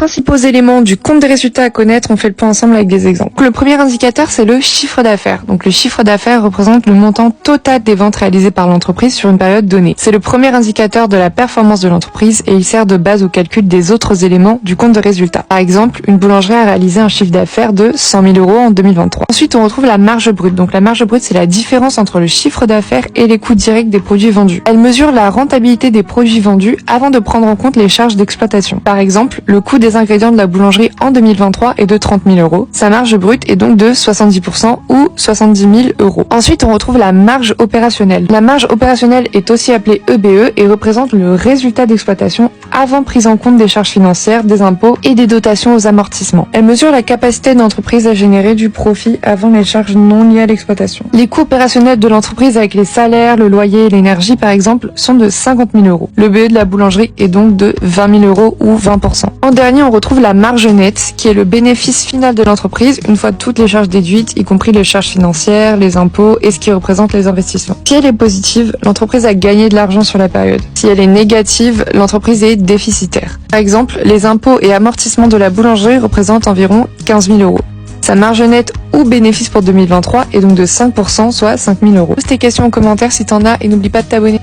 Principaux éléments du compte des résultats à connaître, on fait le point ensemble avec des exemples. Le premier indicateur, c'est le chiffre d'affaires. Donc le chiffre d'affaires représente le montant total des ventes réalisées par l'entreprise sur une période donnée. C'est le premier indicateur de la performance de l'entreprise et il sert de base au calcul des autres éléments du compte de résultats. Par exemple, une boulangerie a réalisé un chiffre d'affaires de 100 000 € en 2023. Ensuite, on retrouve la marge brute. Donc la marge brute, c'est la différence entre le chiffre d'affaires et les coûts directs des produits vendus. Elle mesure la rentabilité des produits vendus avant de prendre en compte les charges d'exploitation. Par exemple, le coût des ingrédients de la boulangerie en 2023 est de 30 000 €. Sa marge brute est donc de 70% ou 70 000 €. Ensuite, on retrouve la marge opérationnelle. La marge opérationnelle est aussi appelée EBE et représente le résultat d'exploitation avant prise en compte des charges financières, des impôts et des dotations aux amortissements. Elle mesure la capacité de l'entreprise à générer du profit avant les charges non liées à l'exploitation. Les coûts opérationnels de l'entreprise avec les salaires, le loyer et l'énergie par exemple sont de 50 000 €. Le BE de la boulangerie est donc de 20 000 € ou 20%. En dernier, on retrouve la marge nette qui est le bénéfice final de l'entreprise une fois toutes les charges déduites, y compris les charges financières, les impôts et ce qui représente les investissements. Si elle est positive, l'entreprise a gagné de l'argent sur la période. Si elle est négative, l'entreprise est déficitaire. Par exemple, les impôts et amortissements de la boulangerie représentent environ 15 000 €. Sa marge nette ou bénéfice pour 2023 est donc de 5%, soit 5 000 €. Pose tes questions en commentaire si t'en as et n'oublie pas de t'abonner.